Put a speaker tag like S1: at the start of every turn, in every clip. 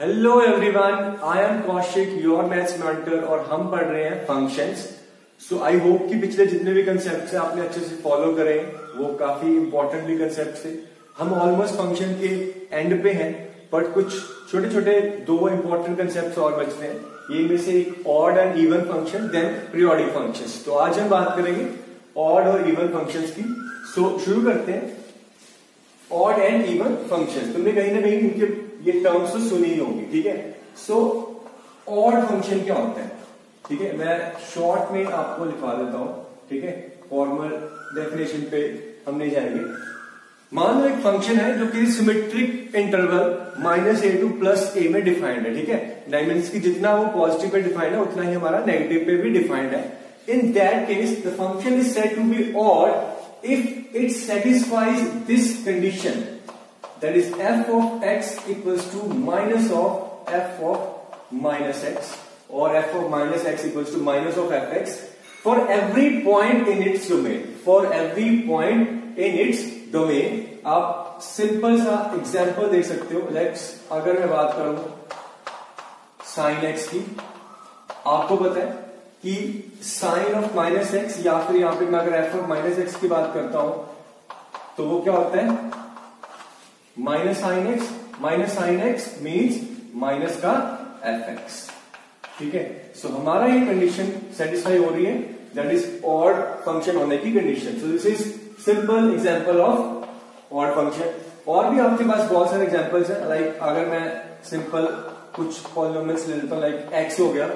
S1: Hello everyone, I am Kaushik, your maths mentor, और हम पढ़ रहे हैं फंक्शंस। सो आई होप कि पिछले जितने भी कंसेप्ट है आपने अच्छे से फॉलो करे, वो काफी इंपॉर्टेंट भी कंसेप्ट थे। हम ऑलमोस्ट फंक्शन के एंड पे हैं, बट कुछ छोटे छोटे दो इंपॉर्टेंट कंसेप्ट और बचते हैं। ये में से एक odd and even function, then periodic functions. तो आज हम बात करेंगे ऑड और इवन फंक्शंस की। सो शुरू करते हैं ऑड एंड इवन फंक्शंस। तुमने कहीं ना कहीं इनके ये टर्म्स तो सुनी ही होगी, ठीक है। सो ऑड फंक्शन क्या होता है, ठीक है, मैं शॉर्ट में आपको लिखवा देता हूं, ठीक है। फॉर्मल डेफिनेशन पे हम नहीं जाएंगे। मान लो एक फंक्शन है जो कि symmetric interval -a to +a में डिफाइंड है, ठीक है। डायमेंशन की जितना वो पॉजिटिव पे डिफाइंड है उतना ही हमारा नेगेटिव पे भी डिफाइंड है। In that case the function is said to be odd if it satisfies this condition, that is f of x equals to minus of f of minus x, or f of minus x equals to minus of fx for every point in its domain. For every point in its domain. आप simple सा example देख सकते हो। Let's, अगर मैं बात करूं sign x की, आपको पता है कि साइन ऑफ माइनस एक्स, या फिर यहां पे मैं अगर f of माइनस एक्स की बात करता हूं तो वो क्या होता है, minus sine x. Minus sine x means minus का एफ एक्स, ठीक है। सो हमारा ये कंडीशन सेटिस्फाई हो रही है, दैट इज ऑड फंक्शन होने की condition. So this is simple example of odd function. और भी आपके पास बहुत सारे एग्जांपल्स हैं। लाइक अगर मैं सिंपल कुछ पॉलिनोमियल्स ले लेता हूं, लाइक एक्स हो गया,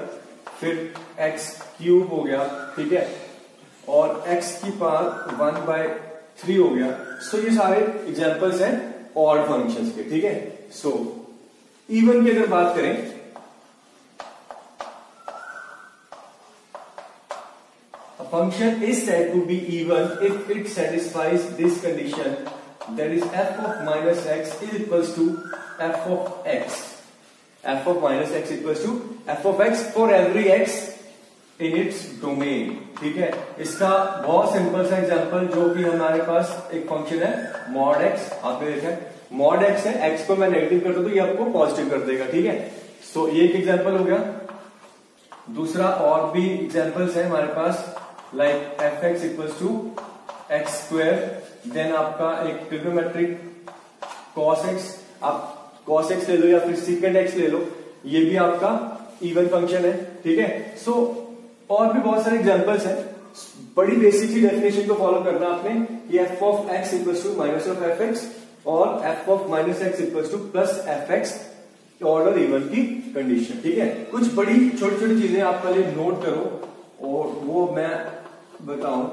S1: फिर एक्स क्यूब हो गया, ठीक है, और एक्स की पावर 1/3 हो गया। सो ये सारे एग्जांपल्स हैं ऑड फंक्शंस के, ठीक है। सो इवन की अगर बात करें, a function is said to be even if it satisfies this condition, that is f of minus x is equals to f of x. f of minus x equals to f of x for every x in its domain, ठीक है। इसका बहुत simple सा example जो कि हमारे पास एक function है मॉड एक्स, आपने देखा है मॉड एक्स है, एक्स को मैं नेगेटिव कर दूं तो ये आपको पॉजिटिव कर देगा, ठीक है। सो ये एक एग्जांपल हो गया। दूसरा और भी एग्जांपल्स है हमारे पास, like f x equals to x square, then आपका एक ट्रिग्नोमेट्रिक कॉस एक्स, आप कॉस एक्स ले लो या फिर सीकेंड एक्स ले लो, ये भी आपका इवन फंक्शन है, ठीक है। सो और भी बहुत सारे एग्जांपल्स हैं। बड़ी बेसिक सी डेफिनेशन को फॉलो करना आपने, कि f of x equals to minus of f x और f of minus x equals to plus f x, odd और इवन की कंडीशन, ठीक है। कुछ बड़ी छोटी छोटी चीजें आप पहले नोट करो और वो मैं बताऊं।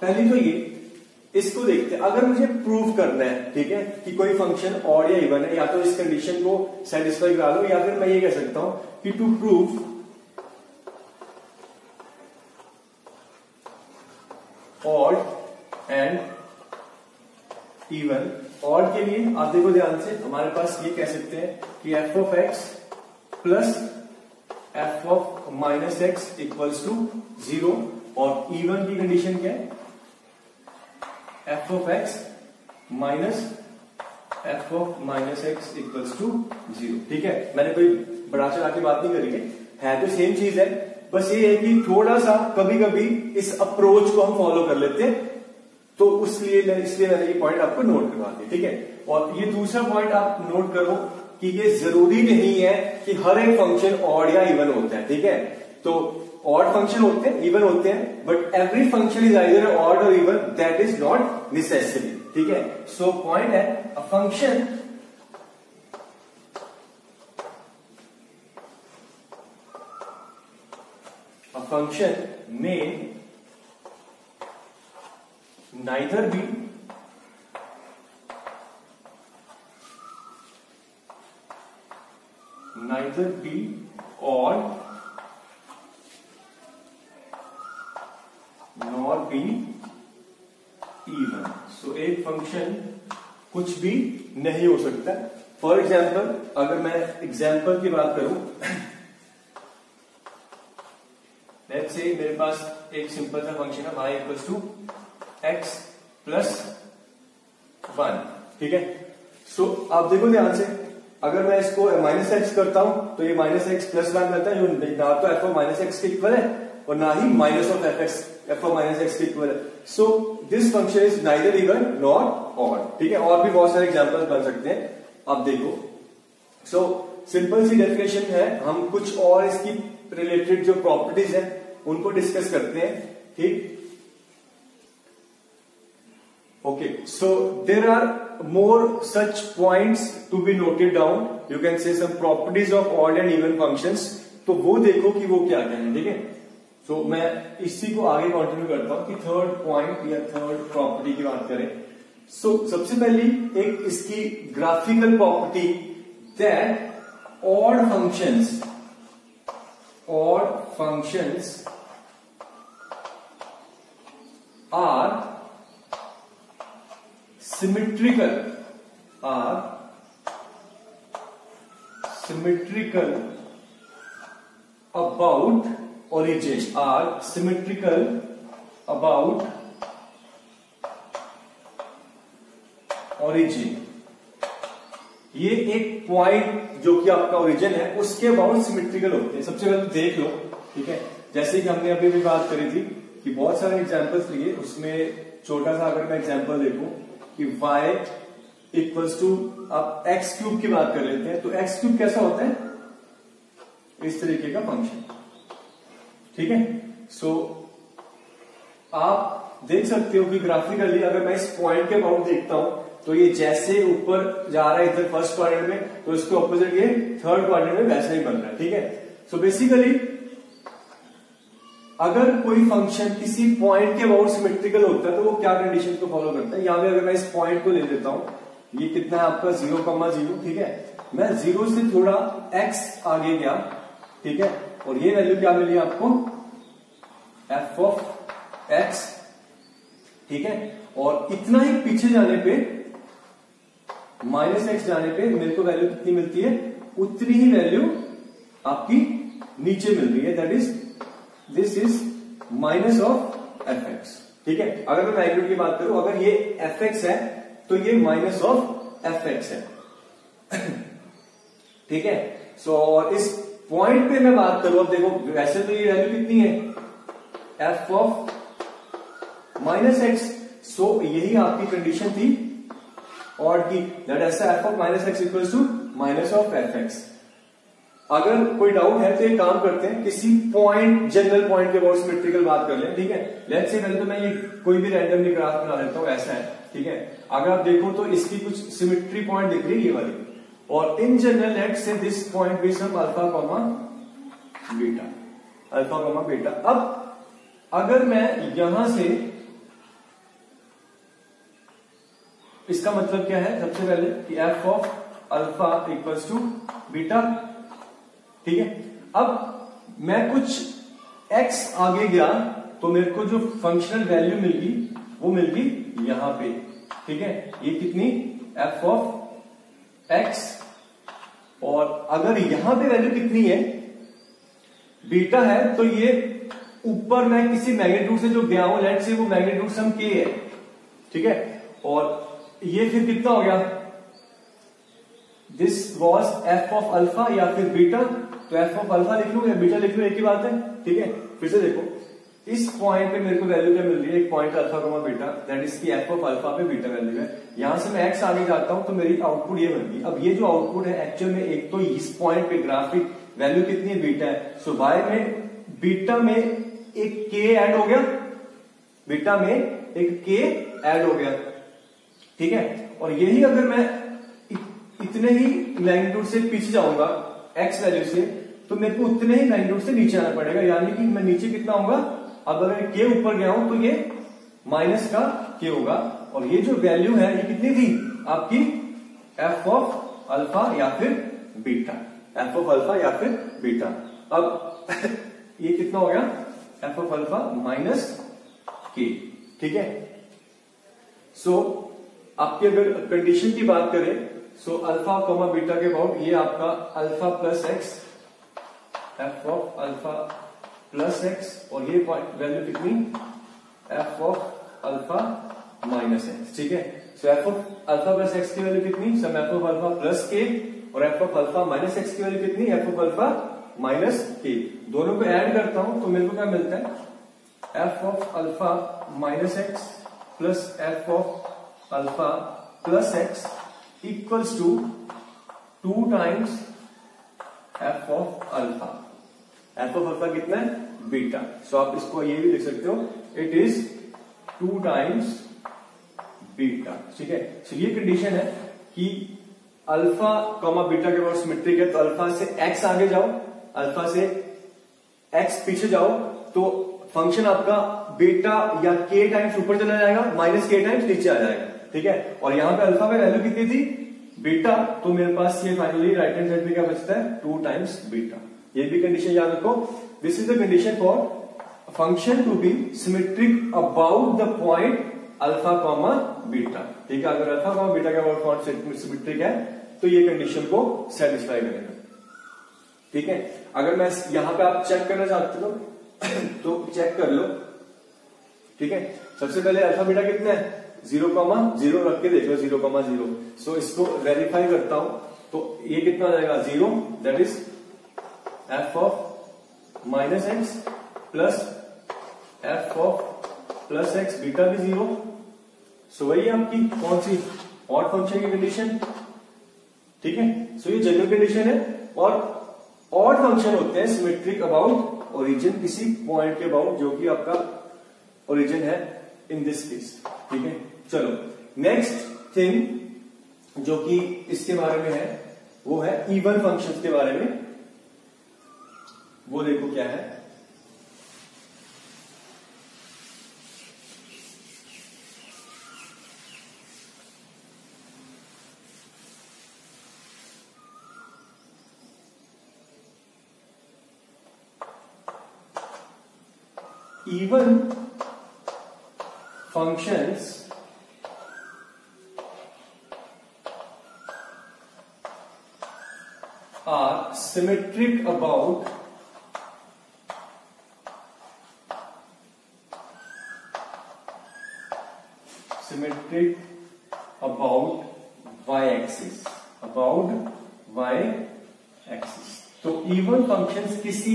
S1: पहली तो ये, इसको देखते हैं, अगर मुझे प्रूव करना है, ठीक है, कि कोई फंक्शन ऑड या इवन है, या तो इस कंडीशन को सेटिस्फाई करा लो, या फिर मैं ये कह सकता हूं कि to prove odd and even. Odd के लिए आप देखो ध्यान से, हमारे पास ये कह सकते हैं कि f of x plus f of minus x equals to 0, और इवन की कंडीशन क्या है, f of x minus f of minus x equals to 0, ठीक है। मैंने कोई बड़ा चढ़ा के बात नहीं करी है तो सेम चीज है, बस ये है कि थोड़ा सा कभी कभी इस अप्रोच को हम फॉलो कर लेते हैं, तो इसलिए मैंने ये पॉइंट आपको नोट करवा दिया, ठीक है। और ये दूसरा पॉइंट आप नोट करो कि ये जरूरी नहीं है कि हर एक फंक्शन ऑड या इवन होता है, ठीक है। तो ऑड फंक्शन होते हैं, इवन होते हैं, but every function is either odd और even, that is not necessary, ठीक है। सो पॉइंट है, a function may neither be odd nor be even. So एक फंक्शन कुछ भी नहीं हो सकता। फॉर एग्जाम्पल, अगर मैं एग्जाम्पल की बात करूं, लेट्स से मेरे पास एक सिंपल सा फंक्शन है y equals to x plus 1, ठीक है। सो आप देखो ध्यान से, अगर मैं इसको माइनस एक्स करता हूं तो ये माइनस एक्स प्लस वन रहता है, जो ना तो एफ ऑफ माइनस एक्स के इक्वल है और ना ही minus of f of minus x के इक्वल है। So this function is neither even not odd. ठीक है, और भी बहुत सारे एग्जांपल्स बन सकते हैं, आप देखो। सो सिंपल सी डेफिनेशन है, हम कुछ और इसकी रिलेटेड जो प्रॉपर्टीज है उनको डिस्कस करते हैं। ठीक, okay, so there are more such points to be noted down. You can say some properties of odd and even functions. तो वो देखो कि वो क्या क्या है। ठीक है, so मैं इसी को आगे कंटिन्यू करता हूं कि थर्ड पॉइंट या थर्ड प्रॉपर्टी की बात करें। so सबसे पहली एक इसकी graphical property, that odd functions are symmetrical about origin, are symmetrical about origin। ये एक पॉइंट जो कि आपका ओरिजिन है उसके अबाउट सिमेट्रिकल होते हैं। सबसे पहले देख लो, ठीक है, जैसे कि हमने अभी भी बात करी थी कि बहुत सारे एग्जांपल्स लिए, उसमें छोटा सा अगर मैं एग्जांपल देखूं कि y इक्वल्स टू, आप एक्स क्यूब की बात कर लेते हैं, तो एक्स क्यूब कैसा होता है, इस तरीके का फंक्शन। ठीक है, सो आप देख सकते हो कि ग्राफिकली अगर मैं इस पॉइंट के अबाउट देखता हूं तो ये जैसे ऊपर जा रहा है इधर फर्स्ट क्वाड्रेंट में, तो इसके ऑपोजिट ये थर्ड क्वाड्रेंट में वैसा ही बन रहा है। ठीक है, सो बेसिकली अगर कोई फंक्शन किसी पॉइंट के अबाउट सिमेट्रिकल होता है तो वो क्या कंडीशन को फॉलो करता है। यहां पे अगर मैं इस पॉइंट को ले लेता हूं, ये कितना है आपका 0,0। ठीक है, मैं 0 से थोड़ा x आगे गया, ठीक है, और ये वैल्यू क्या मिली आपको, f ऑफ x। ठीक है, और इतना ही पीछे जाने पे, -x जाने पे मेरे को वैल्यू कितनी मिलती है, उतनी ही वैल्यू आपकी नीचे मिल रही है, that is this is minus of fx। ठीक है, अगर मैं मैग्नीट्यूड की बात करूं, अगर ये fx है तो ये माइनस ऑफ fx है। ठीक है, सो और इस पॉइंट पे मैं बात करूं, अब देखो वैसे तो ये वैल्यू कितनी है, f ऑफ -x। सो यही आपकी कंडीशन थी और की, दैट ऐसा f of -x equals to minus of fx। अगर कोई डाउट है तो एक काम करते हैं, किसी पॉइंट, जनरल पॉइंट के अबाउट सिमेट्रिकल बात कर लें। ठीक है, लेट्स से पहले तो मैं ये कोई भी रैंडमली ग्राफ बना लेता हूं, ऐसा है। ठीक है, अगर आप देखो तो इसकी कुछ सिमेट्री पॉइंट दिख रही है ये वाली, और in general let's say this point be some alpha comma beta. अब अगर मैं यहां से, इसका मतलब क्या है, सबसे पहले कि f of alpha equals to beta. ठीक है, अब मैं कुछ x आगे गया तो मेरे को जो फंक्शनल वैल्यू मिलगी वो मिलगी यहां पे। ठीक है, ये कितनी, f ऑफ x, और अगर यहां पे वैल्यू कितनी है, बीटा है, तो ये ऊपर मैं किसी मैग्नीट्यूड से जो गया हूं, लेट से वो मैग्नीट्यूड सम k है। ठीक है, और ये फिर कितना हो गया, this was f of alpha या फिर बीटा, तो f ऑफ अल्फा लिख लूं या बीटा लिख लूं, एक ही बात है। ठीक है, फिर से देखो इस पॉइंट पे मेरे को वैल्यू क्या मिल रही है, एक point alpha comma beta, that is की f ऑफ अल्फा पे बीटा वैल्यू है। यहां से मैं x आगे जाता हूं तो मेरी आउटपुट ये बनती है। अब ये जो आउटपुट है एक्चुअल में, एक तो इस पॉइंट पे ग्राफिक वैल्यू कितनी है, बीटा है, सो y में बीटा में एक k ऐड हो गया, बीटा में एक k ऐड हो गया। ठीक है, और यही अगर मैं इतने ही मैग्नीट्यूड से पीछे जाऊंगा x वैल्यू से, तो मेरे को उतने ही मैग्नीट्यूड से नीचे आना पड़ेगा, यानी कि मैं नीचे कितना होगा, अब अगर k ऊपर गया हूं तो ये माइनस का k होगा, और ये जो वैल्यू है ये कितनी थी आपकी, f ऑफ अल्फा या फिर बीटा, f ऑफ अल्फा या फिर बीटा। अब ये कितना हो गया, f of alpha minus k। ठीक है, सो आपकी अगर कंडीशन की बात करें, सो अल्फा कॉमा बीटा के अबाउट ये आपका alpha plus x, f of alpha plus x, और ये वैल्यू कितनी, f of alpha minus x. ठीक है, so f of alpha plus x की वैल्यू कितनी, sum f of alpha plus के, और f of alpha minus x की वैल्यू कितनी, एफ ऑफ अल्फा माइनस के। दोनों को ऐड करता हूं तो मेरे को क्या मिलता है, f of alpha minus x plus f of alpha plus x equals to 2 times f of alpha. F of alpha कितना है, बीटा। सो आप इसको ये भी लिख सकते हो, इट इज 2 टाइम्स बीटा। ठीक है, सो ये कंडीशन है कि अल्फा कॉमा बीटा के पास सिमेट्रिक है, तो अल्फा से एक्स आगे जाओ, अल्फा से एक्स पीछे जाओ, तो फंक्शन आपका बीटा या के टाइम्स ऊपर चला जाएगा, माइनस के टाइम्स नीचे आ जाएगा। ठीक है, और यहां पे अल्फा में वैल्यू कितनी थी, बीटा, तो मेरे पास ये फाइनली राइट हैंड साइड में क्या बचता है, 2 टाइम्स बीटा। ये भी कंडीशन याद रखो, this is the condition for function to be symmetric about the point alpha comma beta. ठीक है, अगर अल्फा कॉमा बीटा का पॉइंट सिमेट्रिक है तो ये कंडीशन को सेटिस्फाई करेगा। ठीक है, अगर मैं यहां पे आप चेक करना चाहते हो तो चेक कर लो। ठीक है, सबसे पहले अल्फा बीटा कितना है, 0,0 रख के देखो, 0,0। सो इसको वेरीफाई करता हूं, तो ये कितना आ जाएगा, 0, that is f of minus x plus f of plus x, beta भी 0। सो वही है आपकी कौन सी, ऑड फंक्शन की कंडीशन। ठीक है, सो ये जनरल कंडीशन है, और ऑड फंक्शन होते हैं सिमेट्रिक अबाउट ओरिजिन, किसी पॉइंट के अबाउट जो कि आपका ओरिजिन है इन दिस केस। ठीक है, चलो नेक्स्ट थिंग जो कि इसके बारे में है वो है इवन फंक्शंस के बारे में। वो देखो क्या है, even functions are symmetric about y-axis, about y-axis। तो इवन फंक्शंस किसी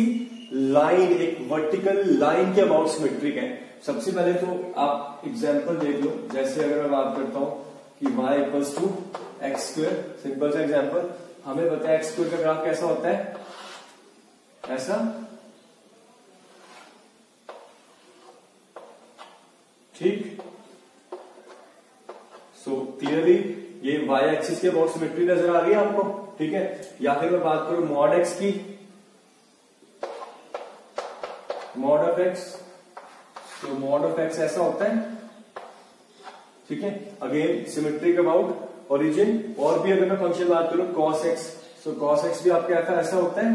S1: लाइन, एक वर्टिकल लाइन के अबाउट सिमेट्रिक है। सबसे पहले तो आप एग्जांपल देख लो, जैसे अगर मैं बात करता हूं कि y equals to x square, simple सा एग्जांपल, हमें पता है एक्स स्क्वायर का ग्राफ कैसा होता है, ऐसा। ठीक, सो क्लियरली ये y एक्सिस के अबाउट सिमेट्री नजर आ रही है आपको। ठीक है, या फिर मैं बात करूं मॉड एक्स की, मॉड ऑफ एक्स, तो मॉड ऑफ एक्स ऐसा होता है। ठीक है, अगेन सिमेट्रिक अबाउट ओरिजिन। और भी अगर मैं फंक्शन बात करूं कॉस एक्स, तो कॉस एक्स भी आपका ऐसा होता है।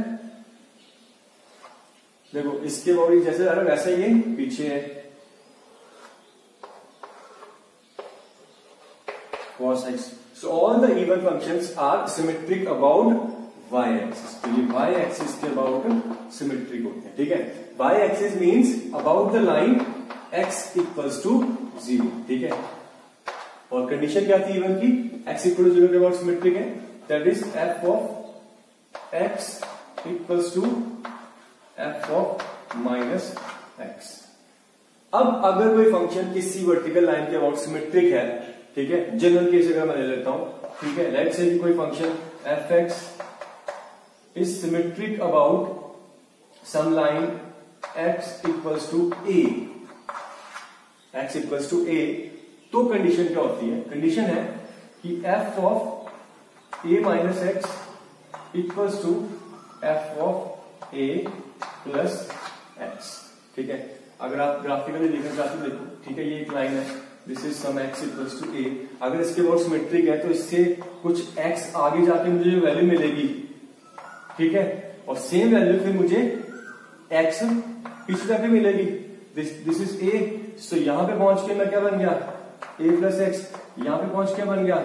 S1: देखो इसके अबाउट जैसे जा रहा है वैसा ही पीछे है cos x। So all the even functions are symmetric about y-axis। तो ये y-axis के about symmetric होते हैं। ठीक है, y-axis means about the line x equals to 0। ठीक है, और कंडीशन क्या थी इवन की, x equal to 0 के about symmetric है, that is f of x equals to f of minus x। अब अगर कोई फंक्शन किसी वर्टिकल लाइन के अबाउट सिमेट्रिक है, ठीक है, जनरल केस अगर मैं ले लेता हूं, ठीक है, लेट्स से कि कोई function f x is symmetric about some line x equals to a, x equals to a, तो कंडीशन क्या होती है, कंडीशन है कि f of a minus x equals to f of a plus x. ठीक है, अगर आप ग्राफिकली देखना चाहते हो, देखो, ठीक है, ये एक लाइन है, this is some x equals to a. अगर इसके अबाउट सिमेट्रिक है तो इससे कुछ एक्स आगे जाके मुझे जो वैल्यू मिलेगी, ठीक है, और सेम वैल्यू फिर मुझे एक्स पीछे जाके मिलेगी, दिस इज ए। सो यहां पे पहुंच के मैं क्या बन गया, ए प्लस एक्स, यहां पे पहुंच के बन गया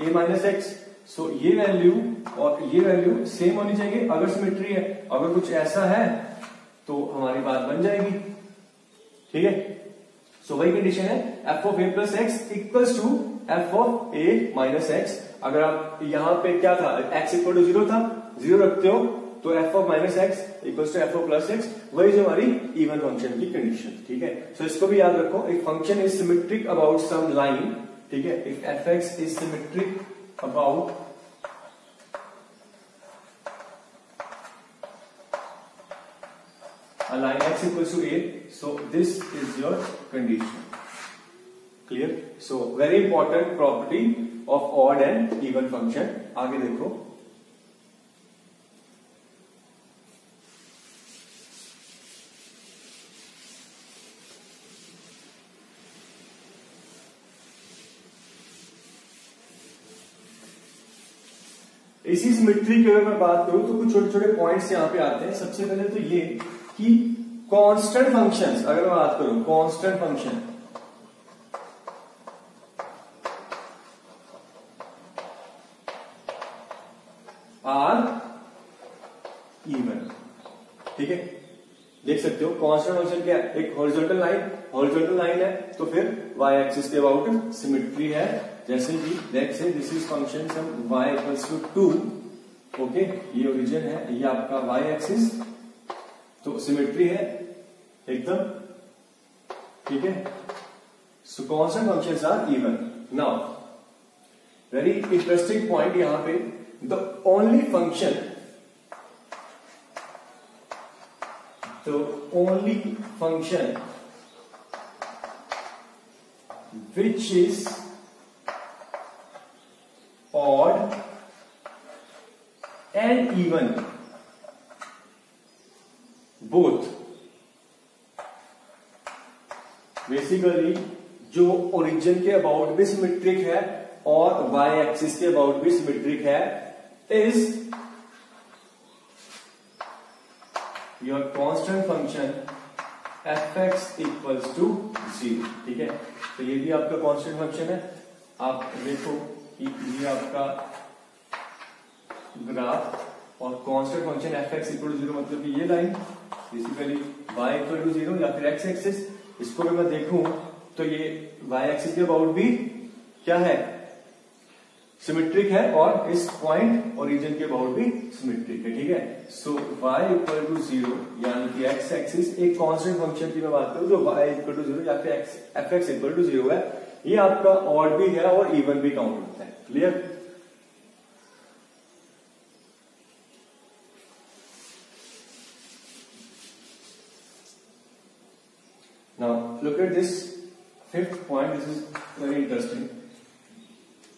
S1: ए माइनस एक्स। सो ये वैल्यू और ये वैल्यू सेम होनी चाहिए अगर सिमेट्री है। अगर कुछ ऐसा है तो हमारी बात बन जाएगी। ठीक है, सो वही कंडीशन है f of a plus x equals to f of a minus x. अगर आप यहाँ पे क्या था, x इक्वल टू 0 था, 0 रखते हो तो f of minus x equal to f of plus x, वही जो हमारी इवन फंक्शन की कंडीशन, ठीक है। सो इसको भी याद रखो, if function is symmetric about some line, ठीक है, if fx is symmetric about a line x equals to a, so this is your condition. Clear? So very important property of odd and even function. आगे देखो, इसी symmetry की अगर मैं बात करूं तो कुछ छोटे छोटे पॉइंट्स यहां पे आते हैं। सबसे पहले तो ये कि कांस्टेंट फंक्शंस, अगर मैं बात करूं कांस्टेंट फंक्शन आर इवन, ठीक है। देख सकते हो कांस्टेंट फंक्शन क्या है, एक हॉरिजॉन्टल लाइन है तो फिर y एक्सिस के अबाउट सिमेट्री है। जैसे कि let's say this is function some y equals to 2, okay, ये ओरिजिन है, ये आपका y एक्सिस, तो सिमेट्री है एकदम, ठीक है। So constant functions are even. Now very interesting point यहां पे, the only function which is odd and even both, basically जो ओरिजिन के अबाउट भी सिमेट्रिक है और y एक्सिस के अबाउट भी सिमेट्रिक है, is your constant function fx equals to 0, ठीक है। तो ये भी आपका कांस्टेंट फंक्शन है। आप देखो कि ये आपका ग्राफ और constant function fx equal to 0 मतलब कि ये line basically y equal to 0 या फिर x एक्सिस, इसको अगर मैं देखूं तो ये y एक्सिस के अबाउट भी क्या है, सिमेट्रिक है, और इस पॉइंट ओरिजिन के अबाउट भी सिमेट्रिक है, ठीक है। सो y इक्वल टू 0 यानी कि x एक्सिस एक कांस्टेंट फंक्शन की मैं बात करूं जो y इक्वल टू 0 या फिर fx इक्वल टू 0 है, ये आपका ऑड भी है और इवन भी काउंट होता है। Clear? Now look at this fifth point, this is very interesting.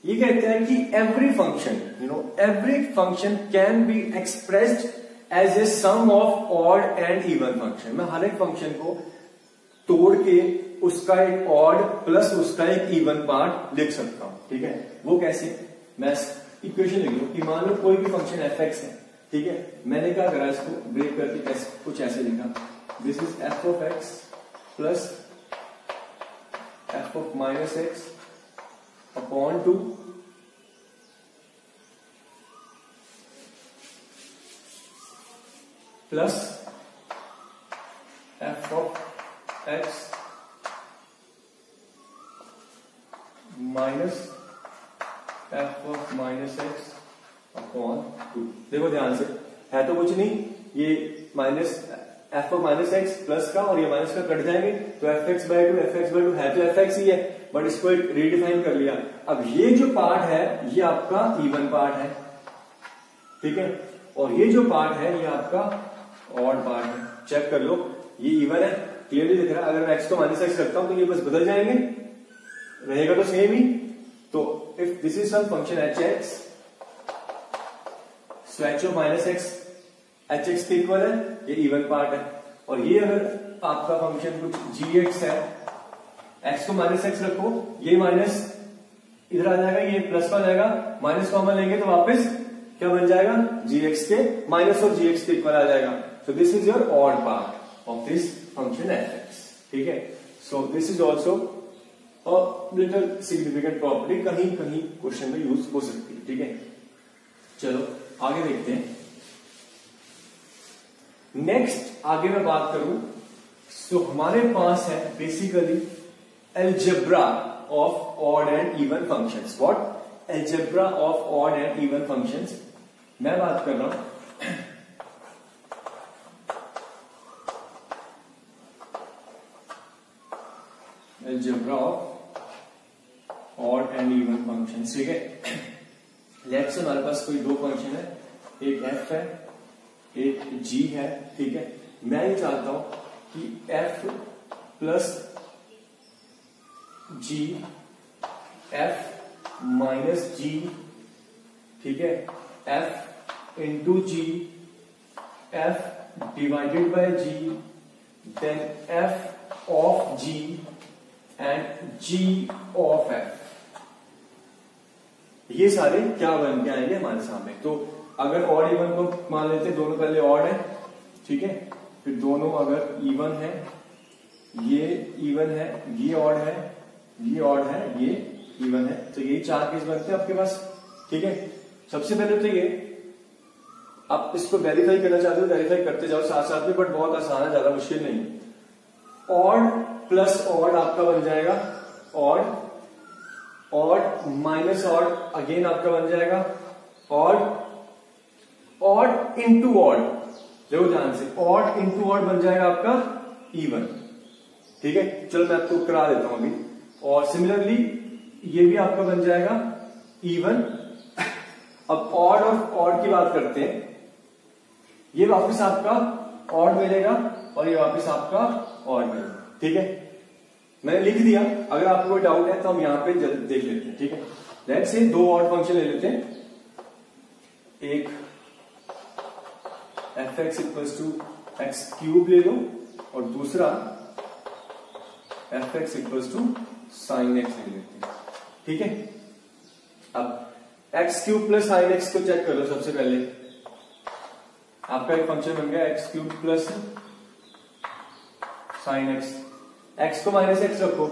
S1: ये कहते हैं कि every function can be expressed as a sum of odd and even function. मैं हर एक फंक्शन को तोड़ के उसका एक ऑड प्लस उसका एक इवन पार्ट लिख सकता हूं, ठीक है। वो कैसे, मैं इक्वेशन लिख लूं कि मान लो कोई भी फंक्शन fx है, ठीक है। मैंने क्या करा, इसको ब्रेक करके कुछ ऐसे लिखा, this is f of x plus f of minus x upon 2 plus f of x minus f of minus x upon 2। देखो ध्यान से, है तो कुछ नहीं, ये minus f of minus x plus का और ये माइनस का कट जाएंगे तो fx बाय 2 है तो fx ही है, बट इसको एक रीडिफाइन कर लिया। अब ये जो पार्ट है ये आपका इवन पार्ट है, ठीक है, और ये जो पार्ट है ये आपका ऑड पार्ट है। चेक कर लो, ये इवन है, क्लियरली दिख रहा है। अगर मैं x को माइनस एक्स करता हूं तो ये बस बदल जाएंगे, रहेगा तो सेम ही। तो if this is some function hx, so h of minus x hx के इक्वल है, ये इवन पार्ट है। और ये अगर आपका फंक्शन कुछ gx है, x को माइनस एक्स रखो, ये माइनस इधर आ जाएगा, ये प्लस में जाएगा, माइनस कॉमन लेंगे तो वापस क्या बन जाएगा, gx के माइनस और gx के इक्वल आ जाएगा। सो this is your odd part of this function fx, ठीक है। So this is also a little significant property, कहीं कहीं क्वेश्चन में यूज हो सकती है, ठीक है। चलो आगे देखते हैं। नेक्स्ट आगे मैं बात करूं, सो हमारे पास है basically algebra of odd and even functions. What? Algebra of odd and even functions. मैं बात कर रहा हूं algebra of odd and even functions. ठीक है, लेट्स से हमारे पास कोई दो फंक्शन है, एक f है एक g है। ठीक है, मैं ये चाहता हूं कि f plus g f minus g, ठीक है, f into g f divided by g then f of g and g of f। ये सारे क्या बन के आएंगे हमारे सामने। तो अगर ऑड इवन को मान लेते हैं, दोनों पहले ऑड है, ठीक है, फिर दोनों अगर इवन है, ये इवन है, ये ऑड है, ये ऑड है, ये इवन है, तो यही चार केस बनते हैं आपके पास। ठीक है, सबसे पहले तो ये आप इसको वेरीफाई करना चाहते हो, वेरीफाई करते जाओ साथ साथ में, बट बहुत आसान है, ज्यादा मुश्किल नहीं। ऑड प्लस ऑड आपका बन जाएगा odd, odd minus odd again आपका बन जाएगा ऑड, ऑड इंटू ऑड, देखो ध्यान से, ऑड इंटू ऑड बन जाएगा आपका इवन। ठीक है, चलो मैं आपको करा देता हूं अभी। और सिमिलरली ये भी आपका बन जाएगा इवन। अब ऑड और ऑड की बात करते हैं, ये वापस आपका ऑड मिलेगा और ये वापस आपका ऑड मिलेगा। ठीक है, मैंने लिख दिया, अगर आपको कोई डाउट है तो हम यहां पे देख लेते हैं। ठीक है, लेट्स से दो ऑड फंक्शन ले लेते हैं, एक f x equals to x cube ले लो और दूसरा f x equals to sine x ले लेते हैं। ठीक है, अब x cube plus sine x को चेक कर लो। सबसे पहले आपका एक फंक्शन बन गया x cube plus sine x, x को माइनस एक्स रखो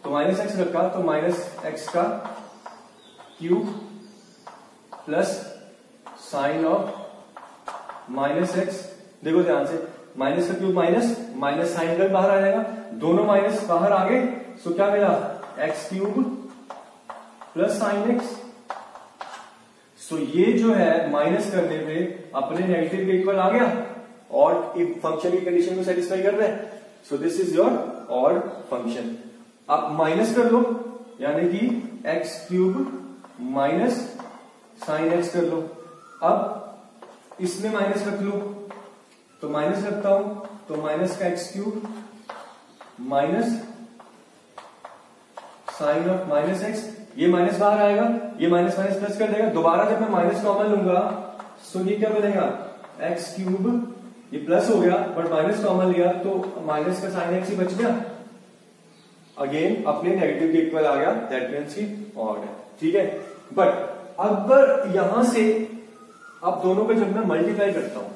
S1: तो माइनस एक्स रखा तो माइनस एक्स का cube plus sine of minus x. देखो ध्यान से, माइनस का क्यूब माइनस, माइनस साइन का बाहर आ जाएगा, दोनों माइनस बाहर आ गए, सो क्या मिला x cube plus sine x. So ये जो है माइनस करने पे अपने नेगेटिव के इक्वल आ गया और फंक्शन की कंडीशन को सेटिस्फाई कर रहे हैं। सो this is your odd function. आप माइनस कर लो, यानी कि x cube minus sine x कर लो। अब इसमें माइनस रख लो, तो माइनस रखता हूं तो माइनस का x cube minus sine of minus x, ये माइनस बाहर आएगा, ये माइनस माइनस प्लस कर देगा। दोबारा जब मैं माइनस कॉमन लूंगा तो ये क्या बनेगा एक्स क्यूब, ये प्लस हो गया बट माइनस कॉमन लिया तो माइनस का साइन एक्स ही बच गया, अगेन अपने नेगेटिव के इक्वल आ गया, दैट मीन्स की ऑड है। ठीक है, बट अगर यहां से अब दोनों को जब मैं मल्टीप्लाई करता हूं,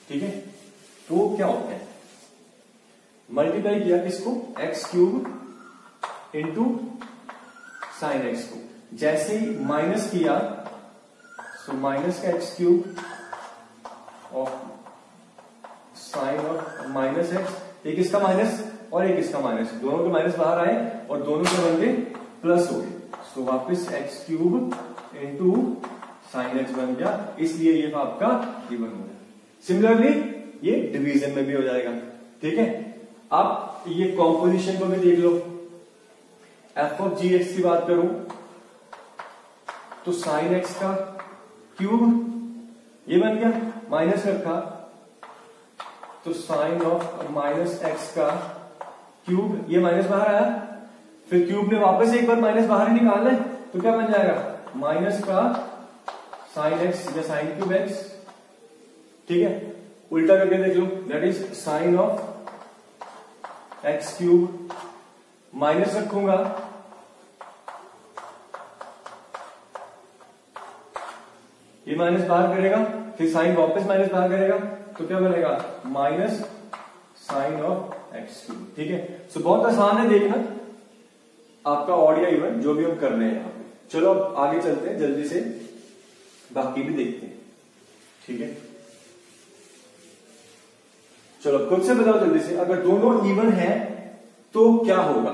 S1: ठीक है, तो क्या होता है, मल्टीप्लाई किया किसको, x cube into sine x को, जैसे ही माइनस किया सो माइनस का x cube of sine of minus x, एक इसका माइनस और एक इसका माइनस, दोनों के माइनस बाहर आए और दोनों के बन गए प्लस हो गए, सो वापस x cube into sine x बन गया, इसलिए ये आपका इवन हो गया। सिमिलरली ये डिवीजन में भी हो जाएगा। ठीक है, अब ये कॉम्पोजिशन को भी देख लो, एफ ऑफ जी एक्स की बात करूं तो साइन एक्स का क्यूब ये बन गया, माइनस रखा तो साइन ऑफ माइनस एक्स का क्यूब, ये माइनस बाहर आया, फिर क्यूब ने वापस एक बार माइनस बाहर ही निकालना है तो क्या बन जाएगा माइनस का साइन एक्स या साइन क्यूब एक्स। ठीक है, उल्टा करके देख लो, that is sine of x cube, minus रखूंगा ये माइनस बाहर करेगा, फिर साइन वापस माइनस बाहर करेगा तो क्या बनेगा minus sine of x cube. ठीक है, सो बहुत आसान है देखना, आपका ऑड या इवन जो भी हम कर रहे हैं यहाँ पे। चलो अब आगे चलते हैं, जल्दी से बाकी भी देखते हैं। ठीक है, चलो खुद से बताओ जल्दी से, अगर दोनों इवन है तो क्या होगा।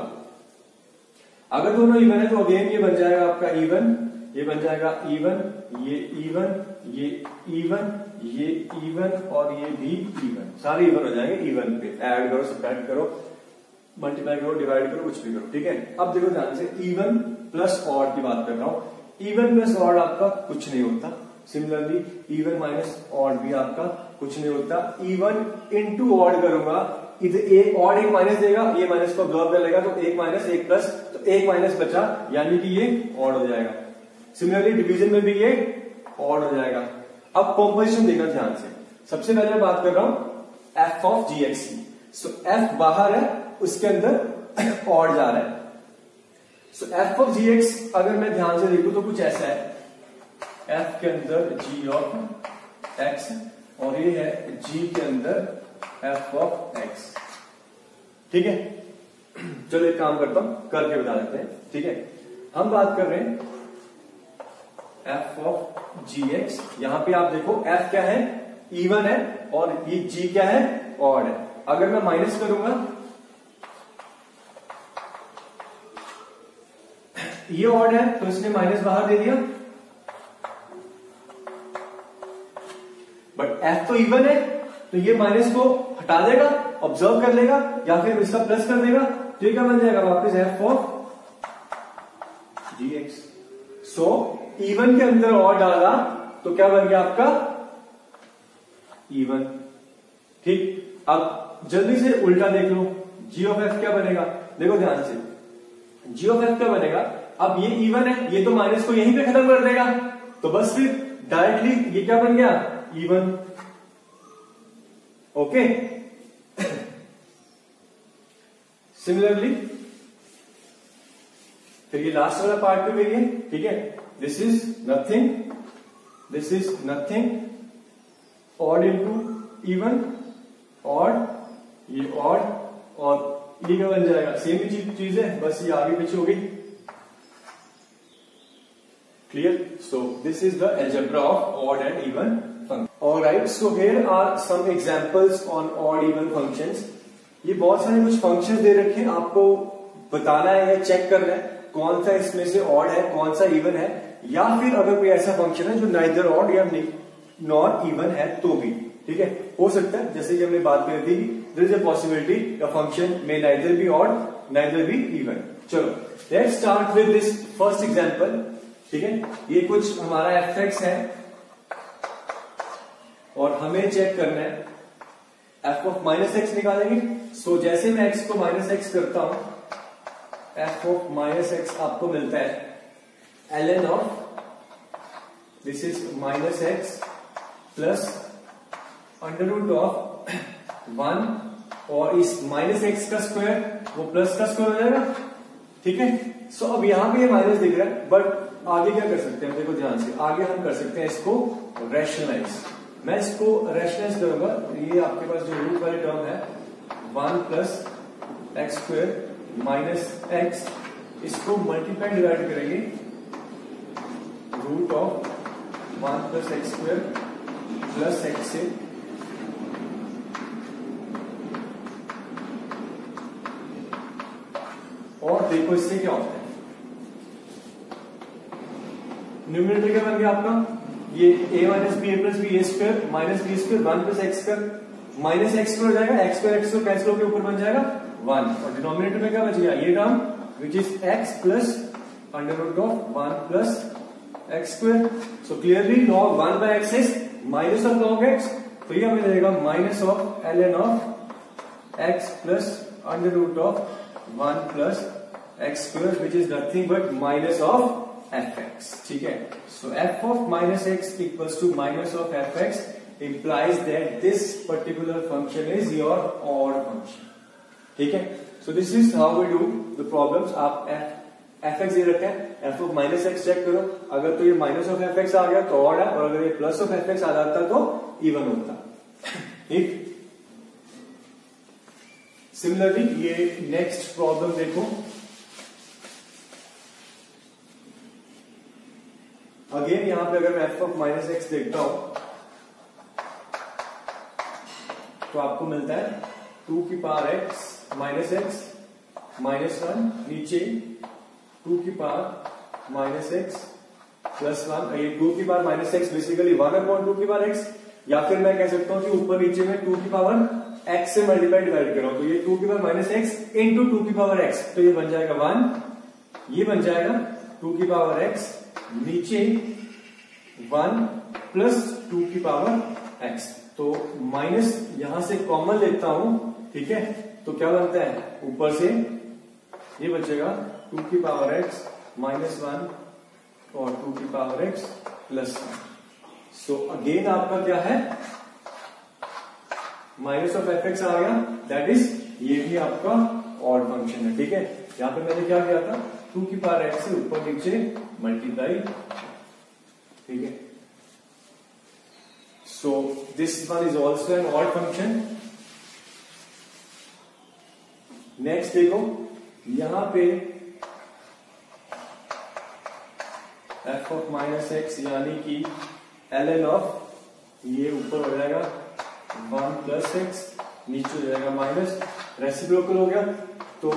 S1: अगर दोनों इवन है तो अगेन ये बन जाएगा आपका इवन, ये बन जाएगा इवन, ये इवन, ये इवन, ये इवन और ये भी इवन, सारे इवन हो जाएंगे इवन पे। ऐड करो, सब्ट्रैक्ट करो, मल्टीप्लाई करो, डिवाइड करो, कुछ भी करो, ठीक है। अब देखो ध्यान से, इवन प्लस ऑड की बात कर रहा हूं। इवन प्लस ऑड आपका कुछ नहीं होता। सिमिलरली इवन माइनस ऑड भी आपका कुछ नहीं होता। इवन इंटू ऑड करूंगा, इधर एक ऑड एक माइनस देगा, ये माइनस को ऑब्जॉर्व कर लेगा, तो एक माइनस एक प्लस, तो एक माइनस बचा, यानी कि ये ऑड हो जाएगा। सिमिलरली डिवीजन में भी ये ऑड हो जाएगा। अब कॉम्पोजिशन देखना ध्यान से। सबसे पहले मैं बात कर रहा हूं एफ ऑफ जी एक्स की। सो एफ बाहर है, उसके अंदर ऑड जा रहा है। So f of g x अगर मैं ध्यान से देखूं तो कुछ ऐसा है, एफ के अंदर जी ऑफ एक्स और ये है जी के अंदर एफ ऑफ एक्स, ठीक है। चलो एक काम करता हूं, करके बता देते हैं, ठीक है। हम बात कर रहे हैं एफ ऑफ जी एक्स। यहां पे आप देखो एफ क्या है, इवन है, और ये जी क्या है, ऑड है। अगर मैं माइनस करूंगा, ये ऑड है तो इसने माइनस बाहर दे दिया, बट एफ तो इवन है तो ये माइनस को हटा देगा, ऑब्जर्व कर लेगा, या फिर इसका प्लस कर देगा, तो ये क्या बन जाएगा वापस f of g x. So even के अंदर ऑड डाला तो क्या बन गया आपका इवन, ठीक। अब जल्दी से उल्टा देख लो, जी ऑफ एफ क्या बनेगा, देखो ध्यान से, जी ऑफ एफ क्या बनेगा। अब ये इवन है, ये तो माइनस को यहीं पे खत्म कर देगा, तो बस फिर डायरेक्टली ये क्या बन गया इवन, ओके। सिमिलरली फिर ये लास्ट वाला पार्ट पे भी है, ठीक है। This is nothing, this is nothing, odd into even, odd, ये ऑड, और ये क्या बन जाएगा, सेम ही चीज है, बस ये आगे पीछे हो गई, clear. So this is the algebra of odd and even function. Alright, so here are some examples on odd even functions. ये बहुत सारे कुछ फंक्शंस दे रखे हैं, आपको बताना है या चेक करना है कौन सा इसमें से ऑड है, कौन सा इवन है, या फिर अगर कोई ऐसा फंक्शन है जो नाइदर ऑड या नॉट इवन है तो भी, ठीक है। हो सकता है जैसे कि हमने बात करी थी, there is a possibility the function may neither be odd neither be even. चलो let's start with this first example, ठीक है। ये कुछ हमारा एफ एक्स है और हमें चेक करना है एफ ऑफ माइनस एक्स निकालेंगे। सो जैसे मैं एक्स को माइनस एक्स करता हूं, एफ ऑफ माइनस एक्स आपको मिलता है ln of, this is minus x plus under root of 1, और इस माइनस एक्स का स्क्वायर वो प्लस का स्क्वायर हो जाएगा, ठीक है। सो अब यहां पे ये माइनस दिख रहा है, बट आगे क्या कर सकते हैं, देखो ध्यान से, आगे हम कर सकते हैं इसको रैशनलाइज। मैं इसको रैशनलाइज करूंगा, ये आपके पास जो रूट वाली टर्म है 1 plus x square minus x, इसको मल्टीप्लाई डिवाइड करेंगे root of 1 plus x square plus x से, और देखो इससे क्या होता है, न्यूमरेटर क्या बन गया आपका, ये a minus b a plus b a square minus b square 1 plus x square minus x square हो जाएगा, x square x square cancel होकर ऊपर बन जाएगा 1, और डिनोमिनेटर में क्या बच गया, ये term which is x plus under root of 1 plus x square. So clearly log 1 by x is minus of log x, तो ये हमें मिलेगा minus of ln of x plus under root of 1 plus x square which is nothing but minus of fx, ठीक है। So f of minus x equals to minus of fx implies that this particular function is your odd function, ठीक है। So this is how we do the problems। आप fx दे रखा है, f of minus x check करो, अगर तो ये minus of fx आ गया तो ऑड है, और अगर ये प्लस ऑफ fx आ जाता तो इवन होता, ठीक। सिमिलरली ये नेक्स्ट प्रॉब्लम देखो, अगेन यहां पे अगर मैं f ऑफ माइनस एक्स देखता हूं तो आपको मिलता है 2 की power x minus x minus 1, नीचे 2 की पावर माइनस एक्स प्लस 1, ये 2 की पावर माइनस एक्स बेसिकली 1/2 की पावर एक्स, या फिर मैं कह सकता हूं कि ऊपर नीचे में 2 की पावर एक्स से मल्टीप्लाई डिवाइड कर रहा हूं, तो ये 2 की पावर माइनस एक्स इंटू 2 की पावर एक्स, तो ये बन जाएगा 1, ये बन जाएगा 2 की पावर एक्स, नीचे 1 प्लस 2 की पावर एक्स, तो माइनस यहां से कॉमन लेता हूं, ठीक है, तो क्या बनता है ऊपर से ये बचेगा 2 की पावर एक्स माइनस 1 और 2 की power x plus 1। So again आपका क्या है, माइनस ऑफ एफ एक्स आ गया, दैट इज ये भी आपका ऑड फंक्शन है, ठीक है। यहां पे मैंने क्या किया था, 2 की पावर एक्स से ऊपर नीचे मल्टीप्लाई, ठीक है। So this one is also an odd function. Next देखो, यहां पे एफ ऑफ माइनस एक्स यानी कि ln ऑफ ये ऊपर हो जाएगा 1 प्लस एक्स, नीचे हो जाएगा माइनस, रेसिप्रोकल हो गया, तो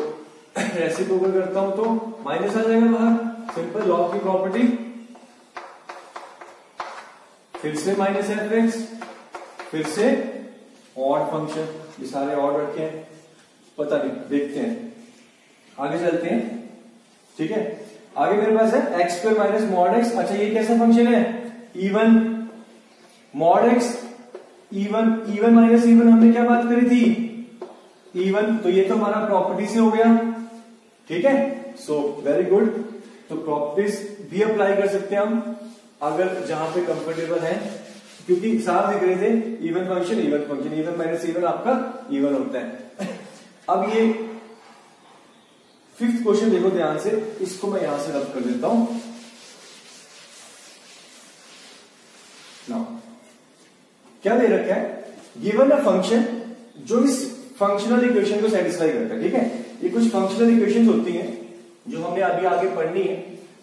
S1: रेसिप्रोकल करता हूं तो माइनस आ जाएगा बाहर, सिंपल लॉ की प्रॉपर्टी, फिर से माइनस एफ एक्स, फिर से ऑड फंक्शन, ये सारे ऑड रखे हैं, पता नहीं, देखते हैं, आगे चलते हैं, ठीक है। आगे मेरे पास है x square minus mod x. अच्छा ये कैसा फंक्शन है, even mod x, even minus even, हमने क्या बात करी थी, इवन, तो ये तो हमारा प्रॉपर्टी से हो गया, ठीक है। सो वेरी गुड, तो प्रॉपर्टीज भी अप्लाई कर सकते हैं हम अगर जहां पे कंफर्टेबल है, क्योंकि साफ दिख रहे थे even function, even minus even आपका इवन होता है। अब ये 5th क्वेश्चन देखो ध्यान से, इसको मैं यहां से रब कर देता हूं। नाउ क्या दे रखा है, गिवन अ फंक्शन जो इस फंक्शनल इक्वेशन को सेटिस्फाई करता है, ठीक है। ये कुछ फंक्शनल इक्वेशंस होती हैं जो हमने अभी आगे पढ़नी है,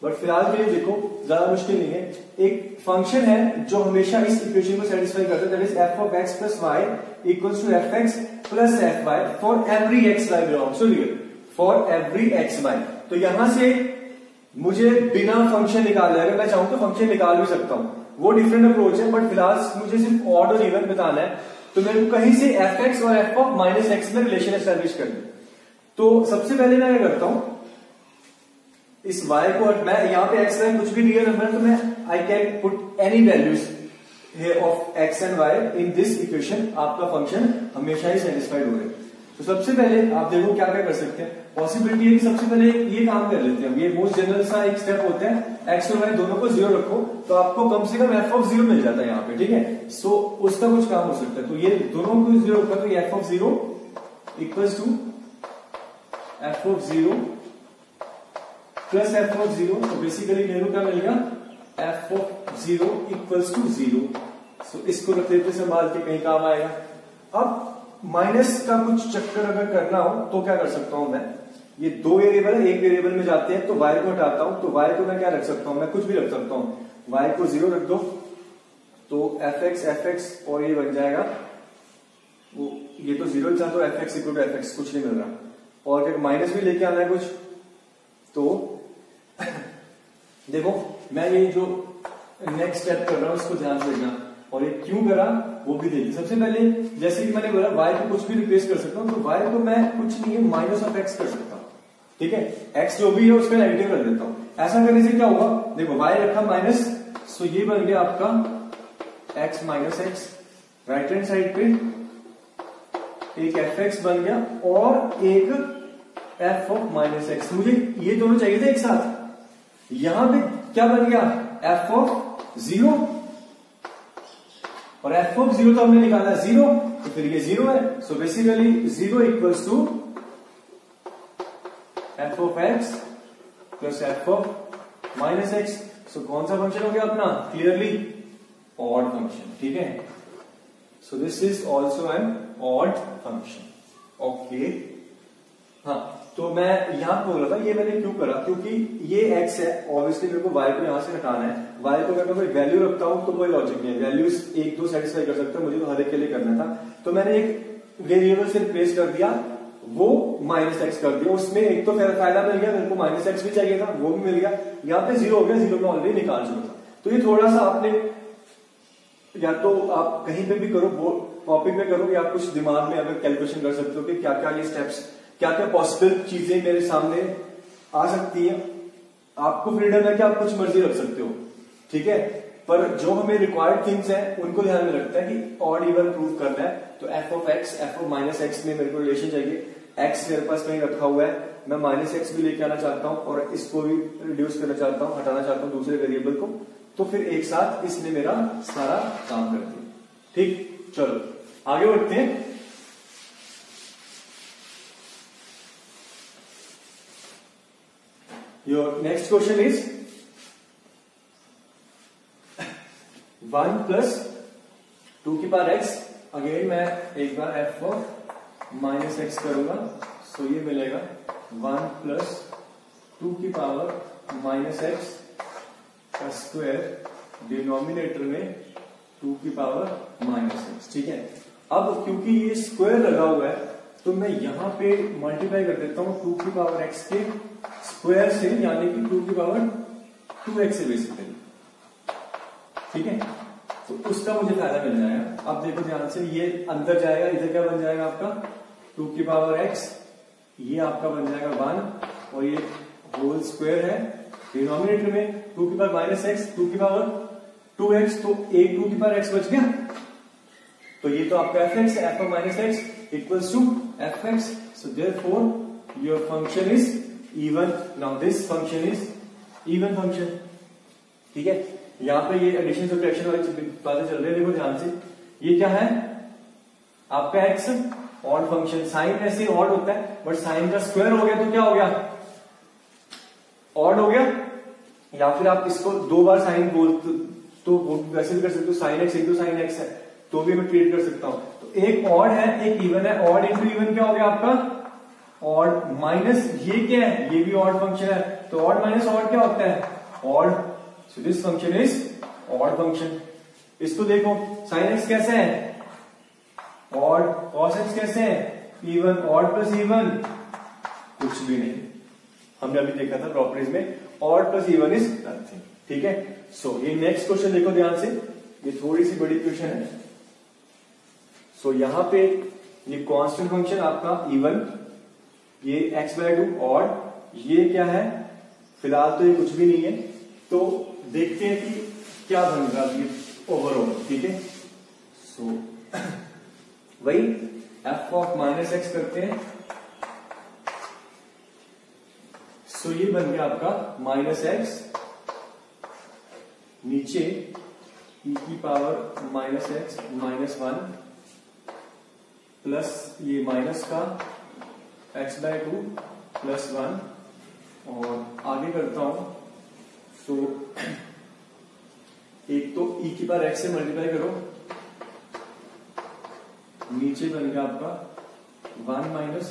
S1: बट फिलहाल के लिए देखो ज्यादा मुश्किल नहीं है। एक फंक्शन है जो हमेशा इस इक्वेशन को सेटिस्फाई करता है, that is f of x plus y equals to f x plus f y for every x y belongs to real, for every x y. तो यहां से मुझे बिना फंक्शन निकाले, अगर मैं चाहूं तो फंक्शन निकाल भी सकता हूं, वो डिफरेंट अप्रोच है, बट फिलहाल मुझे सिर्फ ऑड और इवन बताना है, तो मेरे को कहीं से एफ एक्स और एफ ऑफ माइनस एक्स में रिलेशन एस्टेब्लिश करना है। तो सबसे पहले मैं क्या करता हूं, इस y को, मैं यहां पे x y कुछ भी रियल नंबर है तो मैं I can put any values of x and y in this equation, आपका फंक्शन हमेशा ही सेटिस्फाइड हो रहा है। तो सबसे पहले आप देखो क्या क्या कर सकते हैं, पॉसिबिलिटी है कि सबसे पहले ये काम कर लेते हैं, ये मोस्ट जनरल सा एक स्टेप होता है, x और y दोनों को 0 रखो तो आपको कम से कम f ऑफ 0 मिल जाता है यहाँ पे, ठीक है। सो उसका कुछ काम हो सकता है, तो ये दोनों को 0 रखा तो f of 0 equals to f of 0 plus f of 0, तो बेसिकली मेरे को क्या मिल गया, f of 0 equals to 0। So इसको रख लेते संभाल के, कहीं काम आएगा। अब माइनस का कुछ चक्कर अगर करना हो तो क्या कर सकता हूं मैं, ये दो वेरिएबल है, एक वेरिएबल में जाते हैं, तो y को हटाता हूं, तो y को मैं क्या रख सकता हूं, मैं कुछ भी रख सकता हूं, y को 0 रख दो तो एफ एक्स और ये बन जाएगा, वो ये तो 0 था तो f x equal to f x, कुछ नहीं मिल रहा, और अगर माइनस भी लेके आना है कुछ तो देखो मैं ये जो नेक्स्ट स्टेप कर रहा हूं इसको ध्यान से देखना, और ये क्यों करा वो भी देखिए। सबसे पहले जैसे कि मैंने बोला y को कुछ भी रिप्लेस कर सकता हूं, तो y को मैं कुछ नहीं है माइनस ऑफ x कर सकता हूं, ठीक है। x जो भी है उसका नेगेटिव कर देता हूं। ऐसा करने से क्या होगा, देखो y रखा माइनस, सो ये बन गया आपका x minus x, right hand side पे एक एफ एक्स बन गया और एक एफ ऑफ माइनस एक्स। मुझे ये दोनों चाहिए थे एक साथ, यहां पे क्या बन गया, एफ ऑफ 0 और एफ ऑफ 0 तो हमने निकाला 0, तो फिर ये 0 है। So basically 0 equals to f of x plus f of minus x. So कौन सा फंक्शन हो गया अपना, क्लियरली ऑड फंक्शन, ठीक है। So this is also an odd function, okay. हाँ, तो मैं यहां बोल रहा था ये मैंने क्यों करा, क्योंकि ये x है, ऑब्वियसली मेरे को y को यहां से हटाना है। y को अगर मैं कोई वैल्यू रखता हूं तो कोई लॉजिक नहीं है, वैल्यूज 1 2 सेटिस्फाई कर सकता है, मुझे तो हर एक के लिए करना था, तो मैंने एक वेरिएबल से रिप्लेस कर दिया वो माइनस एक्स कर दिया। उसमें एक तो फायदा मिल गया, मेरे को माइनस एक्स भी चाहिए था, वो भी मिल गया। यहाँ पे जीरो हो गया, जीरो में ऑलरेडी निकाल चुका था। तो ये थोड़ा सा आपने या तो आप कहीं पे भी करो, कॉपी पे करो, या कुछ दिमाग में अगर कैलकुलेशन कर सकते हो कि क्या क्या ये स्टेप्स, क्या क्या पॉसिबल चीजें मेरे सामने आ सकती है। आपको फ्रीडम है कि आप कुछ मर्जी रख सकते हो, ठीक है, पर जो हमें रिक्वायर्ड थिंग्स हैं उनको ध्यान में रखता है कि ऑड इवन प्रूव करना है। तो f of x, f of minus x में मेरे को रिलेशन चाहिए। एक्स मेरे पास कहीं रखा हुआ है, मैं माइनस एक्स भी लेके आना चाहता हूं और इसको भी रिड्यूस करना चाहता हूं, हटाना चाहता हूं दूसरे वेरिएबल को, तो फिर एक साथ इसने मेरा सारा काम कर दिया। ठीक, चलो आगे बढ़ते हैं। Your next question is 1 plus 2 की पावर एक्स। अगेन मैं एक बार एफ ऑफ माइनस एक्स करूंगा, सो ये मिलेगा 1 प्लस 2 की पावर माइनस एक्स का स्क्वायर, डिनोमिनेटर में 2 की पावर माइनस एक्स। ठीक है, अब क्योंकि ये स्क्वायर लगा हुआ है तो मैं यहां पे मल्टीप्लाई कर देता हूं 2 की पावर एक्स के स्क्वायर से, यानी कि 2 की पावर 2x से बेसिकली। ठीक है, तो उसका मुझे फायदा मिल जाएगा। अब देखो ध्यान से, ये अंदर जाएगा, इधर क्या बन जाएगा आपका 2 की पावर x, ये आपका बन जाएगा 1 और ये होल स्क्वायर है। डिनोमिनेटर में 2 की पावर माइनस एक्स, 2 की पावर 2x, तो एक 2 की पावर x बच गया। तो ये तो आपका f x, f of minus x equals to f x. So therefore your function is even. Now this function is even function. ठीक है, यहां पे ये एडिशन सब्ट्रैक्शन वाली बातें चल रही है। देखो ध्यान से, ये क्या है आपका एक्स, ऑड फंक्शन। साइन ऐसे ऑड होता है, बट साइन का स्क्वायर हो गया तो क्या हो गया, ऑड हो गया। या फिर आप इसको दो बार साइन बोलते तो वैसे भी कर सकते हो, sine x into sine x है तो भी मैं ट्रीट कर सकता हूं। तो एक ऑड है, एक इवन है। ऑड इंटू इवन क्या हो गया आपका ऑड माइनस, ये क्या है, ये भी ऑड फंक्शन है। तो ऑड माइनस ऑड क्या होता है, odd. So this function is odd function. इसको देखो, साइन एक्स कैसे है, ऑड। कॉस एक्स कैसे है, इवन। ऑड प्लस इवन कुछ भी नहीं, हमने अभी देखा था प्रॉपर्टीज में, odd plus even is nothing. ठीक है, सो ये नेक्स्ट क्वेश्चन देखो ध्यान से, ये थोड़ी सी बड़ी क्वेश्चन है। सो यहां पे ये कांस्टेंट फंक्शन आपका इवन, ये x/2 ऑड, ये क्या है, फिलहाल तो ये कुछ भी नहीं है। तो देखते हैं कि क्या बनेगा ये ओवरऑल। ठीक है, सो वही एफ ऑफ माइनस एक्स करते हैं। सो ये बन गया आपका माइनस एक्स, नीचे e की power minus x minus 1 plus ये माइनस का x/2 प्लस 1 और आगे करता हूं। सो एक तो e की पावर x से मल्टीप्लाई करो, नीचे बन गया आपका 1 माइनस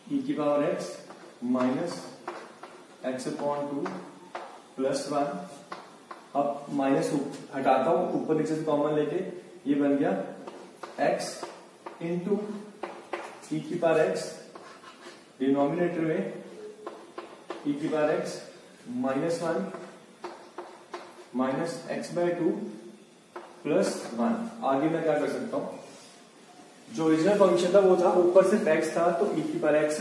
S1: e की power x minus x/2 plus 1। अब माइनस हटाता हूं, ऊपर नीचे से कॉमन लेके, ये बन गया x इंटू e की पावर x, डिनोमिनेटर में e की power x minus 1 minus x/2 plus 1। आगे मैं क्या कर सकता हूं, जो ओरिजिनल फंक्शन था वो था, ऊपर सिर्फ x था तो e की पावर x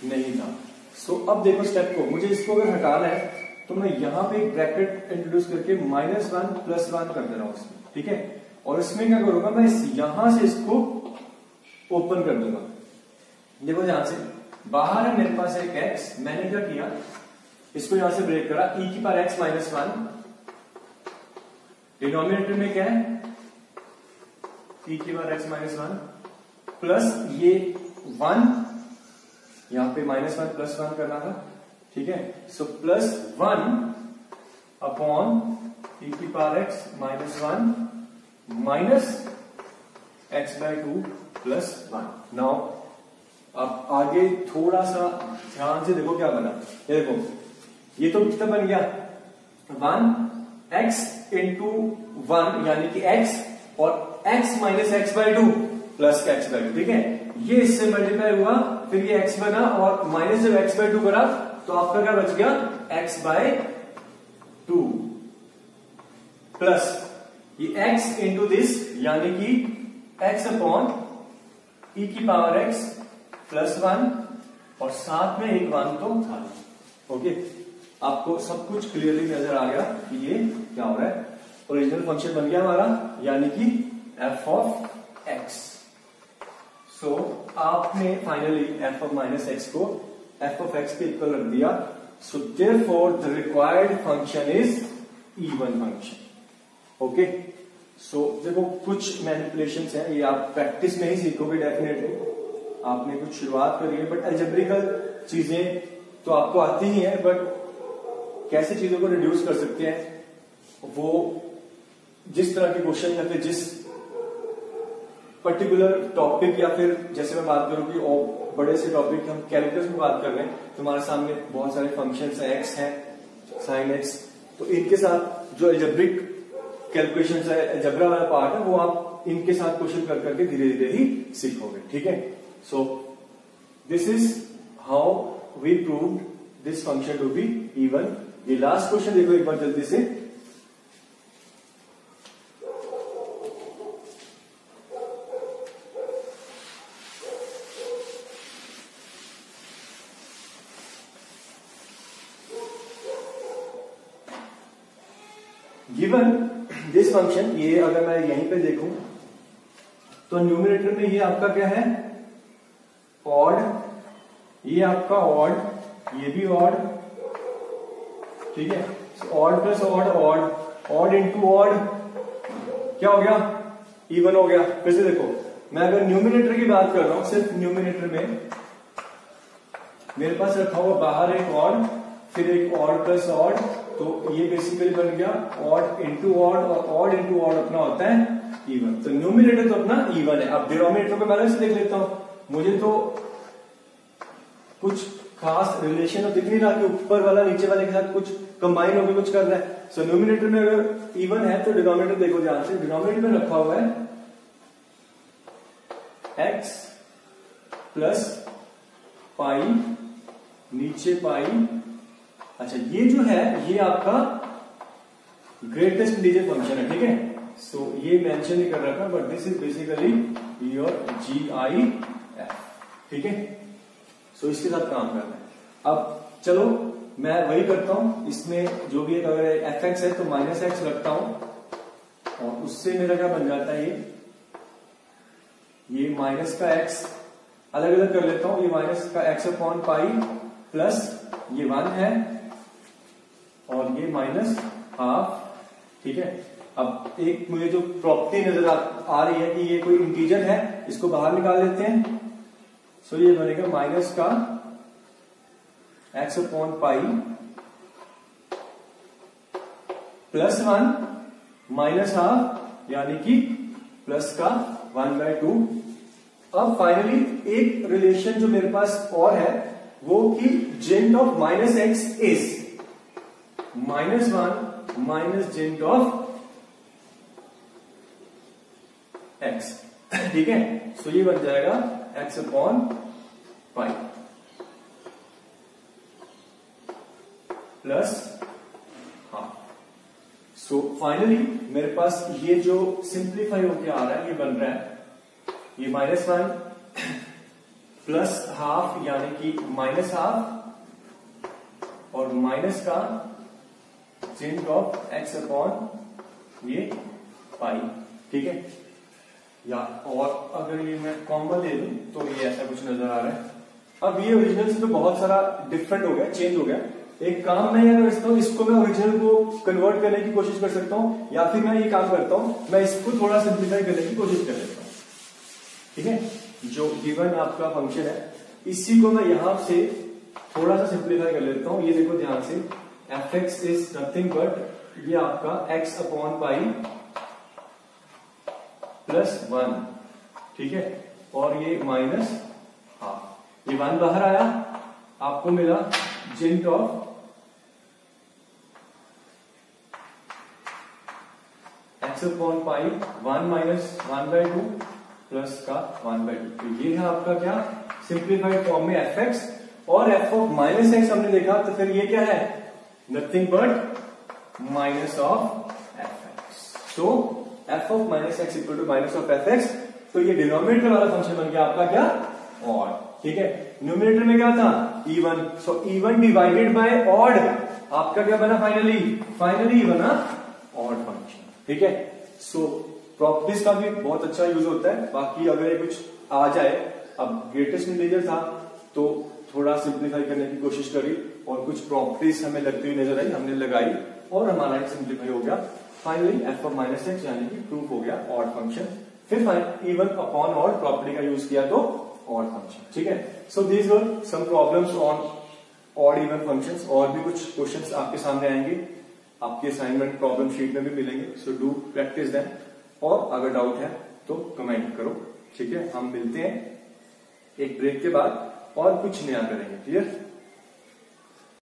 S1: नहीं था। सो अब देखो स्टेप को, मुझे इसको अगर हटाना है तो मैं यहां पे एक ब्रैकेट इंट्रोड्यूस करके -1 प्लस 1 कर दे रहा हूं इसमें। ठीक है, और इसमें क्या करूंगा, मैं यहां से इसको ओपन कर दूंगा। देखो ध्यान से, बाहर है मेरे पास एक x, मैंने क्या किया, इसको यहां से ब्रेक करा, e की पावर x माइनस 1, डिनोमिनेटर में क्या है e की पावर x माइनस 1 प्लस ये 1, यहां पे -1 प्लस 1 करना था। ठीक है, सो प्लस 1 अपॉन e की power x minus 1 minus x/2 plus 1। Now अब आगे थोड़ा सा ध्यान से देखो क्या बना। ये देखो, ये तो कितना बन गया 1 x इंटू 1 यानी कि x, और x माइनस x/2 प्लस का एक्स बाय टू। ठीक है, ये इससे मल्टीप्लाई हुआ, फिर ये एक्स बना, और माइनस जब एक्स बाय टू करा तो आपका क्या बच गया, एक्स बाय टू प्लस ये एक्स इंटू दिस, यानी कि एक्स अपॉन ई की पावर एक्स प्लस वन, और साथ में एक वन तो था। ओके, आपको सब कुछ क्लियरली नजर आ गया कि ये क्या हो रहा है। ओरिजिनल फंक्शन बन गया हमारा, यानी कि एफ ऑफ एक्स। सो आपने finally f of minus x को एफ ऑफ एक्स के इक्वल रख दिया। So therefore the required function is even function. Okay, so देखो कुछ मैनिपुलेशंस हैं, ये आप प्रैक्टिस में ही सीखोगे डेफिनेटली। आपने कुछ शुरुआत करी है, बट अलजेब्रिकल चीजें तो आपको आती ही है, बट कैसे चीजों को रिड्यूस कर सकते हैं, वो जिस तरह के क्वेश्चन या फिर जिस पर्टिकुलर टॉपिक, या फिर जैसे मैं बात करूं कि बड़े से टॉपिक हम कैलकुलस में बात कर रहे हैं, तुम्हारे सामने बहुत सारे फंक्शंस हैं, एक्स है, साइन एक्स, तो इनके साथ जो अलजेब्रिक कैलकुलेशन है, अलजेब्रा वाला पार्ट है, वो आप इनके साथ क्वेश्चन कर करके धीरे धीरे ही सीखोगे। ठीक है, so this is how we proved this function to be even. ये लास्ट क्वेश्चन देखो एक बार जल्दी से। गिवन दिस फंक्शन, ये अगर मैं यहीं पे देखूं तो न्यूमरेटर में ये आपका क्या है, ऑड, ये आपका ऑड, ये भी ऑड। ठीक है, odd plus odd, odd, odd into odd क्या हो गया, इवन हो गया। फिर से देखो, मैं अगर न्यूमरेटर की बात कर रहा हूं, सिर्फ न्यूमरेटर में मेरे पास रखा हुआ बाहर एक ऑड, फिर एक ऑड प्लस ऑड, तो ये बेसिकली बन गया ऑड इंटू ऑड, और ऑड इंटू ऑड अपना होता है इवन। तो न्यूमरेटर तो अपना इवन है। अब डिनोमिनेटर को पहले से देख लेता हूं, मुझे तो कुछ खास रिलेशन तो दिख नहीं रहा कि ऊपर वाला नीचे वाले के साथ कुछ कंबाइन होकर कुछ कर रहा है। सो न्यूमरेटर में अगर इवन है तो डिनोमिनेटर देखो ध्यान से, डिनोमिनेटर में रखा हुआ है एक्स प्लस पाई, नीचे पाई। अच्छा, ये जो है ये आपका ग्रेटेस्ट इंटीजर फंक्शन है। ठीक है, सो ये मेंशन नहीं कर रखा, but this is basically your GIF। ठीक है, सो इसके साथ काम करना है। अब चलो मैं वही करता हूं, इसमें जो भी अगर fx है तो माइनस एक्स रखता हूं, और उससे मेरा क्या बन जाता है, ये माइनस का x अलग अलग कर लेता हूं। ये माइनस का x अपॉन पाई प्लस ये 1 है, और ये माइनस हाफ। ठीक है, अब एक मुझे जो प्रॉपर्टी नजर आ रही है कि ये कोई इंटीजर है, इसको बाहर निकाल लेते हैं। सो ये बनेगा माइनस का x upon pi plus 1 minus half, यानी कि प्लस का 1/2। अब फाइनली एक रिलेशन जो मेरे पास और है वो कि tangent of minus x is -1 minus tangent of x. ठीक है, सो ये बन जाएगा x upon pi plus half. So finally मेरे पास ये जो सिंप्लीफाई होके आ रहा है, ये बन रहा है ये -1 प्लस हाफ, यानी कि माइनस हाफ, और माइनस का जेंट ऑफ एक्स अपॉन ये पाई। ठीक है, या और अगर ये मैं कॉमन ले लूं तो ये ऐसा कुछ नजर आ रहा है। अब ये ओरिजिनल से तो बहुत सारा डिफरेंट हो गया, चेंज हो गया। एक काम मैं अगर करता हूं, इसको मैं ओरिजिनल को कन्वर्ट करने की कोशिश कर सकता हूं, या फिर मैं ये काम करता हूं, मैं इसको थोड़ा सिंप्लीफाई करने की कोशिश कर लेता हूं। ठीक है, जो गिवन आपका फंक्शन है, इसी को मैं यहां से थोड़ा सा सिंप्लीफाई कर लेता हूं। ये देखो ध्यान से, fx इज नथिंग बट ये आपका x अपॉन पाई प्लस 1। ठीक है, और ये माइनस हाफ, ये 1 बाहर आया, आपको मिला tangent of x upon pi 1 minus 1/2 plus का 1/2। तो ये है आपका क्या सिंप्लीफाइड फॉर्म में एफ एक्स, और एफ ऑफ माइनस एक्स हमने देखा, तो फिर ये क्या है nothing but minus of f x. So f of minus x equal to minus of f x. तो ये डिनोमिनेटर वाला फंक्शन बन गया आपका क्या ऑड, ठीक है। न्यूमिनेटर में क्या था even, so even divided by odd आपका क्या बना फाइनली बना ऑड फंक्शन, ठीक है। सो प्रॉपर्टीज का भी बहुत अच्छा यूज होता है। बाकी अगर ये कुछ आ जाए, अब ग्रेटेस्ट इंटीजर था तो थोड़ा सिंप्लीफाई करने की कोशिश करी और कुछ प्रॉपर्टीज हमें लगती हुई नजर आई, हमने लगाई और हमारा सिंप्लीफाई हो गया। Finally f of minus x यानी कि प्रूफ हो गया ऑड फंक्शन। फिर इवन अपॉन ऑड प्रॉपर्टी का यूज किया तो ऑड फंक्शन, ठीक है। So these were some problems on odd even functions. और भी कुछ क्वेश्चंस आपके सामने आएंगे, आपके असाइनमेंट प्रॉब्लम शीट में भी मिलेंगे। सो डू प्रैक्टिस देम, और अगर डाउट है तो कमेंट करो, ठीक है। हम मिलते हैं एक ब्रेक के बाद और कुछ नया करेंगे, क्लियर।